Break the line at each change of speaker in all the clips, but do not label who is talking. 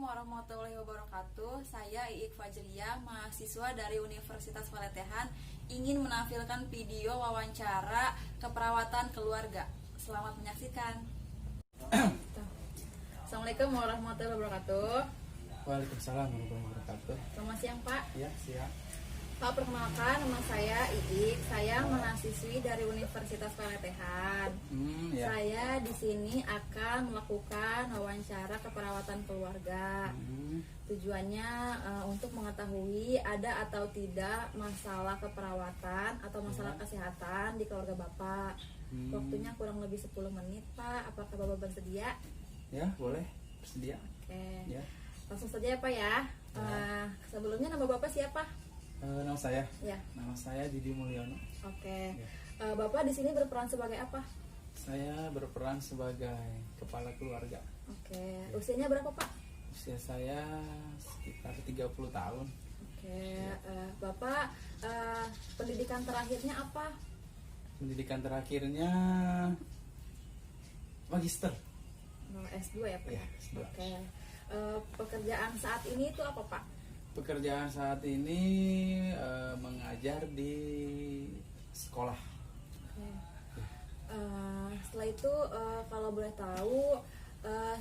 warahmatullahi wabarakatuh. Saya Iik Fajriya, mahasiswa dari Universitas Paletehan, ingin menampilkan video wawancara keperawatan keluarga. Selamat menyaksikan. Assalamualaikum warahmatullahi wabarakatuh.
Waalaikumsalam warahmatullahi wabarakatuh.
Selamat siang, Pak.
Ya, siap.
Pak, perkenalkan, nama saya Iik. Saya mahasiswi dari Universitas Paletehan.
Ya.
Saya di sini akan melakukan wawancara keperawatan keluarga. Tujuannya untuk mengetahui ada atau tidak masalah keperawatan atau masalah kesehatan di keluarga Bapak. Waktunya kurang lebih 10 menit, Pak. Apakah Bapak bersedia?
Ya, boleh. Bersedia.
Oke.
Ya.
Langsung saja ya, Pak ya. Sebelumnya nama Bapak siapa?
Nama saya.
Ya.
Nama saya Didi Mulyono.
Oke.
Ya.
Bapak di sini berperan sebagai apa?
Saya berperan sebagai kepala keluarga.
Oke. Usianya berapa, Pak?
Usia saya sekitar 30 tahun.
Oke. Bapak pendidikan terakhirnya apa?
Pendidikan terakhirnya magister.
S2 ya, Pak?
Ya, S2.
Oke. Pekerjaan saat ini itu apa, Pak?
Pekerjaan saat ini mengajar di sekolah.
Oke. Setelah itu kalau boleh tahu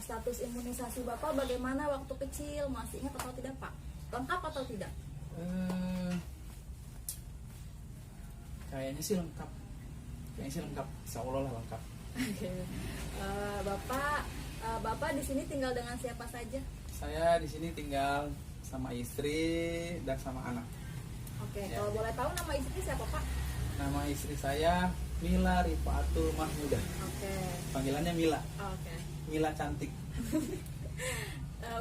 status imunisasi Bapak bagaimana waktu kecil? Masih ingat atau tidak, Pak? Lengkap atau tidak?
Kayaknya sih lengkap. Insya Allah lah lengkap.
Oke. Bapak di sini tinggal dengan siapa saja?
Saya di sini tinggal sama istri dan sama anak.
Oke.
Ya.
Kalau boleh tahu nama istri siapa, Pak?
Nama istri saya Mila Rifaatul Mahmudah.
Oke.
Panggilannya Mila.
Oke.
Mila cantik.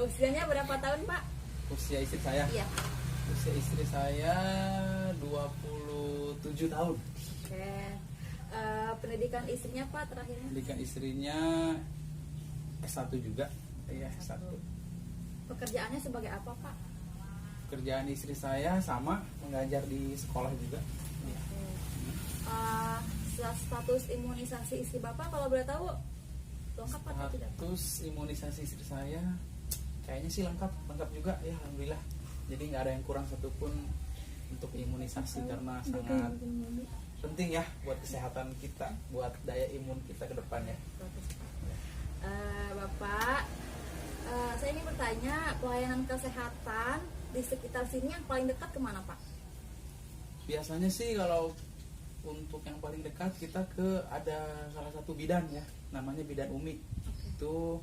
Usianya berapa tahun, Pak?
Usia istri saya.
Iya.
Usia istri saya 27 tahun.
Oke. Pendidikan istrinya, Pak, terakhirnya?
Pendidikan istrinya S1 juga. Iya, S1.
Pekerjaannya sebagai apa, Pak?
Kerjaan istri saya sama, mengajar di sekolah juga. Ya.
Status imunisasi istri Bapak kalau boleh tahu lengkap atau tidak, Pak?
Status imunisasi istri saya kayaknya sih lengkap juga ya, alhamdulillah. Jadi nggak ada yang kurang satupun untuk imunisasi karena sangat penting ya buat kesehatan kita, buat daya imun kita ke depan ya.
Bapak, saya ingin bertanya, pelayanan kesehatan di sekitar sini yang paling dekat kemana, Pak?
Biasanya sih kalau untuk yang paling dekat kita ada salah satu bidan ya, namanya Bidan Umi. Itu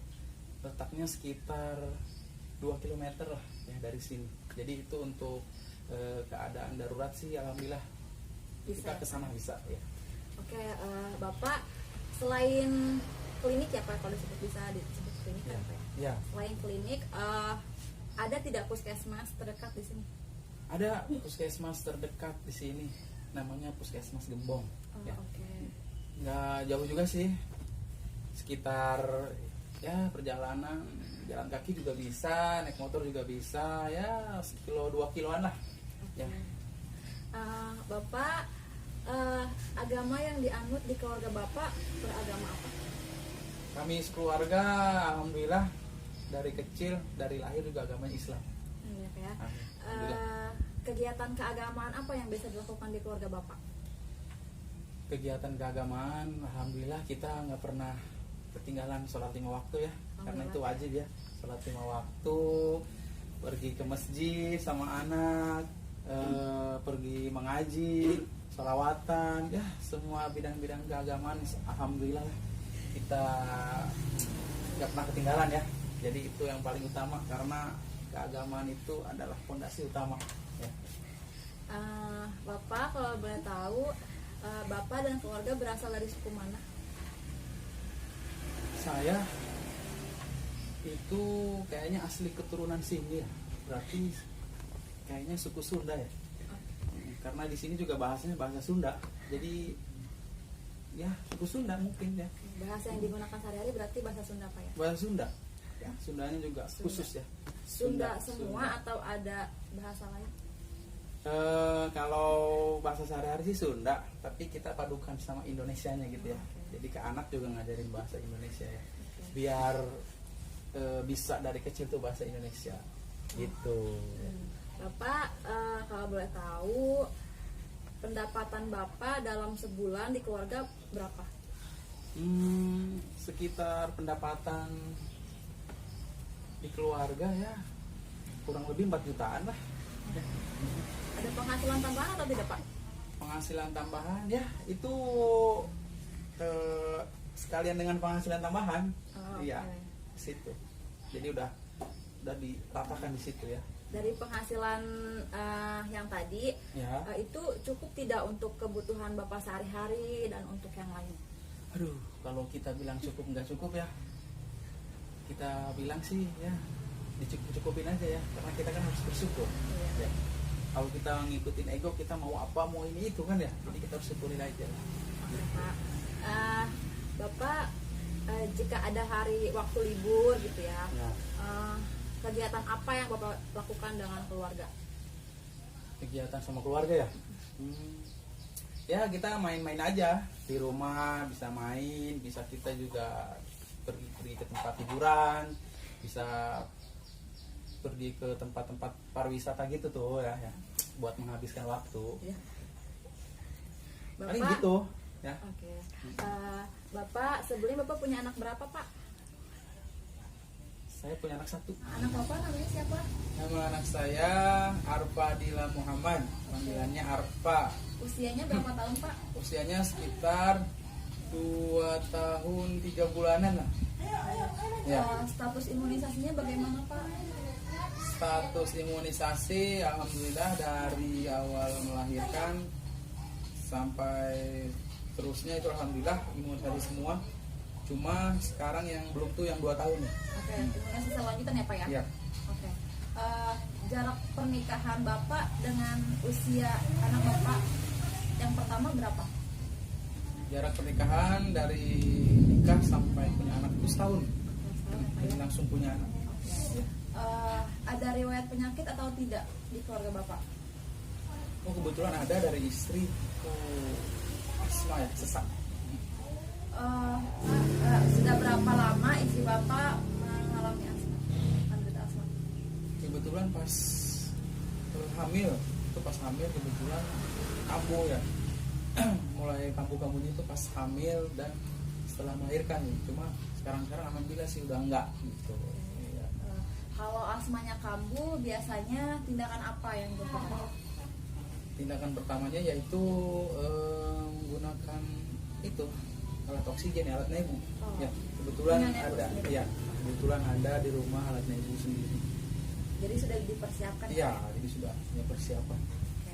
letaknya sekitar 2 km lah ya dari sini. Jadi itu untuk keadaan darurat sih alhamdulillah
Bisa.
kita kesana bisa ya.
Oke, Bapak selain klinik ya, Pak, kalau bisa disebut klinik kan, Pak?
Ya.
Selain klinik, ada tidak puskesmas terdekat di sini?
Ada puskesmas terdekat di sini, namanya Puskesmas Gembong. Ya.
Oke.
Nggak jauh juga sih, sekitar ya perjalanan jalan kaki juga bisa, naik motor juga bisa, ya 1-2 kiloan lah. Ya.
Bapak, agama yang dianut di keluarga Bapak beragama apa?
Kami sekeluarga alhamdulillah dari kecil, dari lahir juga agamanya Islam.
Iya, ya.
Alhamdulillah.
Kegiatan keagamaan apa yang bisa dilakukan di keluarga Bapak?
Kegiatan keagamaan alhamdulillah kita nggak pernah ketinggalan sholat 5 waktu ya, karena itu wajib ya, sholat 5 waktu, pergi ke masjid sama anak, pergi mengaji, sholawatan, ya semua bidang-bidang keagamaan alhamdulillah lah, kita nggak pernah ketinggalan ya. Jadi itu yang paling utama karena keagamaan itu adalah fondasi utama ya.
Bapak kalau boleh tahu, Bapak dan keluarga berasal dari suku mana?
Saya itu kayaknya asli keturunan sini ya, berarti kayaknya suku Sunda ya. Karena di sini juga bahasanya bahasa Sunda, jadi ya suku Sunda mungkin ya.
Bahasa yang digunakan sehari-hari berarti bahasa Sunda, Pak ya?
Bahasa Sunda, ya Sundanya juga
Sunda.
khusus ya.
Sunda semua atau ada bahasa lain?
Kalau bahasa sehari-hari sih Sunda, tapi kita padukan sama Indonesianya gitu ya. Jadi ke anak juga ngajarin bahasa Indonesia ya, biar bisa dari kecil tuh bahasa Indonesia gitu.
Bapak, kalau boleh tahu pendapatan Bapak dalam sebulan di keluarga berapa?
Sekitar pendapatan di keluarga ya kurang lebih 4 jutaan lah.
Ada penghasilan tambahan atau tidak, Pak?
Penghasilan tambahan ya itu sekalian dengan penghasilan tambahan. Iya, di situ. Jadi udah diratakan di situ ya.
Dari penghasilan yang tadi
Ya.
itu cukup tidak untuk kebutuhan Bapak sehari-hari dan untuk yang lain?
Aduh, kalau kita bilang cukup nggak cukup ya, kita bilang sih ya dicukup-cukupin aja ya, karena kita kan harus bersyukur.
Iya.
Ya. Kalau kita ngikutin ego, kita mau apa, mau ini itu kan ya, jadi kita harus syukurin aja.
Oke, Pak. Bapak jika ada hari waktu libur gitu ya,
Ya.
kegiatan apa yang Bapak lakukan dengan keluarga?
Kegiatan sama keluarga ya. Ya kita main-main aja di rumah, bisa main, bisa kita juga pergi ke tempat hiburan, bisa pergi ke tempat-tempat pariwisata gitu tuh ya, buat menghabiskan waktu.
Ya.
Paling gitu ya.
Oke. Bapak sebelumnya Bapak punya anak berapa, Pak?
Saya punya anak 1.
Anak Bapak namanya siapa?
Nama anak saya Arfa Dila Muhammad, panggilannya Arfa.
Usianya berapa tahun, Pak?
Usianya sekitar 2 tahun 3 bulanan lah. Ya.
Status imunisasinya bagaimana, Pak?
Status imunisasi alhamdulillah dari awal melahirkan sampai terusnya itu alhamdulillah imunisasi semua. Cuma sekarang yang belum tuh yang 2 tahun ya.
Oke, imunisasi selanjutan ya, Pak ya?
Iya.
Oke. Jarak pernikahan Bapak dengan usia anak Bapak yang pertama berapa?
Jarak pernikahan dari nikah sampai punya anak itu setahun. Jadi langsung punya anak. Ya.
Ada riwayat penyakit atau tidak di keluarga Bapak?
Oh kebetulan ada dari istri asma ya, sesak.
Sudah berapa lama istri Bapak mengalami asma? Menderita asma?
Kebetulan pas hamil, itu pas hamil kebetulan kambuh ya. Mulai kambuh-kambuhnya itu pas hamil dan setelah melahirkan nih. Cuma sekarang alhamdulillah sih udah enggak gitu. Ya.
Kalau asmanya kambuh biasanya tindakan apa yang dilakukan?
Tindakan pertamanya yaitu menggunakan itu alat oksigen, alat nebu. Ya, kebetulan
Punya nebu
ada.
sendiri?
Ya, kebetulan ada di rumah alat nebu sendiri.
Jadi sudah dipersiapkan?
Iya, jadi sudah punya persiapan.
Oke.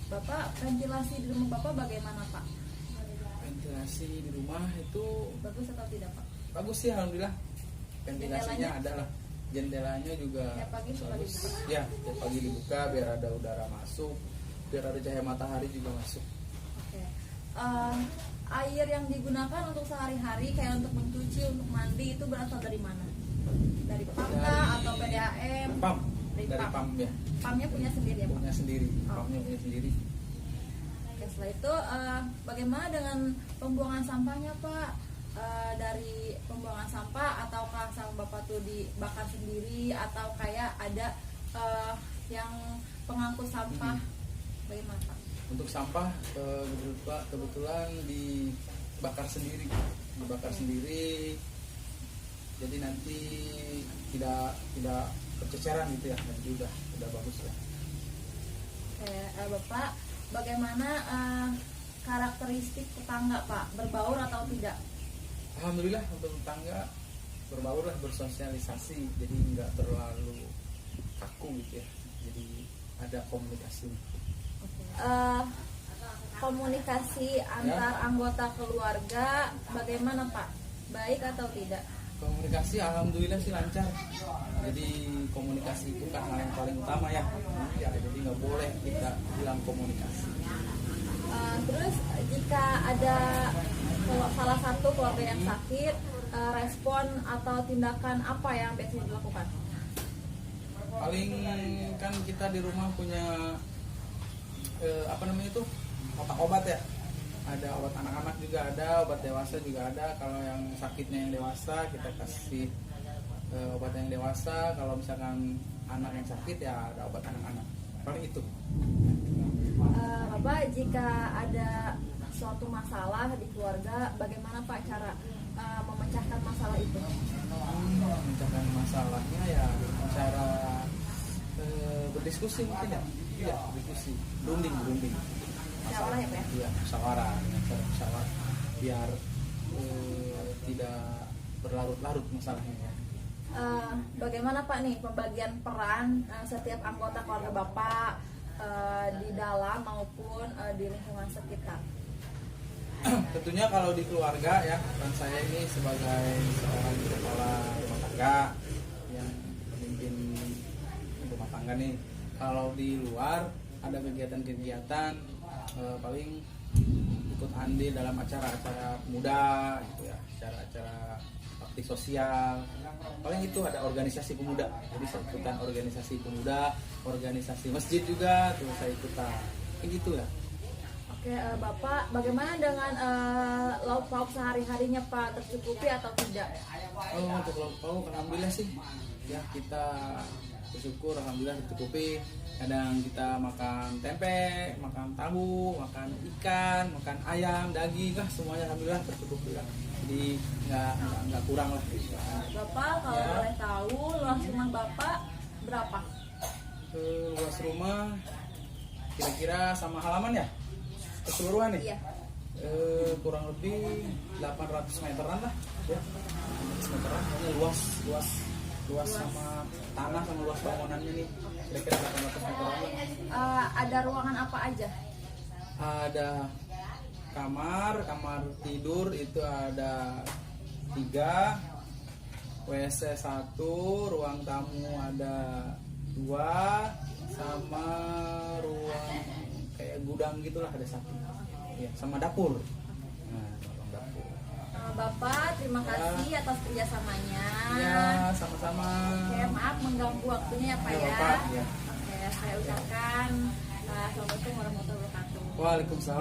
Bapak, ventilasi di rumah Bapak bagaimana, Pak?
Ventilasi di rumah itu
Bagus atau tidak, Pak?
bagus sih alhamdulillah. Ventilasinya
Jendelanya?
ada lah. Jendelanya juga
Tiap pagi suka
bagus.
dibuka?
Ya, tiap pagi dibuka biar ada udara masuk, biar ada cahaya matahari juga masuk.
Oke. Air yang digunakan untuk sehari-hari kayak untuk mencuci, untuk mandi itu berasal dari mana? Dari PAM kah atau PDAM?
PAM.
Dari
Dari
PAM.
PAM ya.
PAM-nya punya sendiri ya, Pak?
Punya sendiri.
Oh.
PAM-nya punya sendiri.
Oke, setelah itu bagaimana dengan pembuangan sampahnya, Pak? Dari pembuangan sampah ataukah sampah Bapak tuh dibakar sendiri atau kayak ada yang pengangkut sampah? Bagaimana, Pak?
Untuk sampah kebetulan dibakar sendiri. Jadi nanti tidak berceceran gitu ya. Jadi udah bagus ya.
Oke, Bapak, bagaimana karakteristik tetangga, Pak? Berbaur atau tidak?
Alhamdulillah untuk tetangga berbaur lah, bersosialisasi, jadi nggak terlalu kaku gitu ya. Jadi ada komunikasi.
Komunikasi antar anggota keluarga bagaimana, Pak? Baik atau tidak?
Komunikasi alhamdulillah sih lancar. Jadi komunikasi itu kan hal yang paling utama ya. Ya jadi nggak boleh kita bilang komunikasi.
Terus jika ada salah satu keluarga yang sakit, respon atau tindakan apa yang biasanya dilakukan?
Paling kan kita di rumah punya obat ya. Ada obat anak-anak juga ada, obat dewasa juga ada. Kalau yang sakitnya yang dewasa kita kasih obat yang dewasa. Kalau misalkan anak yang sakit ya ada obat anak-anak, paling itu.
Bapak, jika ada suatu masalah di keluarga, bagaimana Pak cara memecahkan masalah itu?
Memecahkan masalahnya ya cara berdiskusi mungkin ya. Iya, berdiskusi, berunding.
Musyawarah ya Pak?
Iya, musyawarah, dengan cara musyawarah biar tidak berlarut-larut masalahnya ya.
Bagaimana Pak nih pembagian peran setiap anggota keluarga Bapak di dalam maupun di lingkungan sekitar?
Tentunya kalau di keluarga ya, peran saya ini sebagai seorang kepala rumah tangga yang memimpin rumah tangga nih. Kalau di luar ada kegiatan-kegiatan, paling ikut andil dalam acara-acara pemuda gitu ya, acara-acara bakti sosial. Paling itu ada organisasi pemuda, jadi saya ikutan organisasi pemuda, organisasi masjid juga tuh saya ikutan, kayak gitu ya.
Oke, Bapak, bagaimana dengan lauk pauk sehari-harinya Pak, tercukupi atau tidak?
Untuk lauk pauk alhamdulillah sih ya, kita bersyukur alhamdulillah tercukupi. Kadang kita makan tempe, makan tahu, makan ikan, makan ayam, daging, semuanya alhamdulillah tercukupi lah. Jadi nggak kurang lah.
Bapak, kalau
Ya.
boleh tahu luas rumah Bapak berapa?
Luas rumah kira-kira sama halaman ya, keseluruhan nih.
Iya.
Kurang lebih 800 meteran lah ya. 800 meteran, pokoknya luas sama tanah sama luas bangunannya nih kira-kira 800 meteran lah.
Ada ruangan apa aja?
Ada kamar tidur itu ada 3, WC 1, ruang tamu ada 2, sama ruang kayak gudang gitulah ada 1 ya, sama dapur. Nah, ruang dapur.
Bapak, terima kasih atas kerjasamanya.
Ya, sama-sama.
Oke, maaf mengganggu waktunya ya Pak
Ya,
ya.
Bapak, ya.
Oke, saya ucapkan Assalamualaikum warahmatullahi wabarakatuh.
Waalaikumsalam.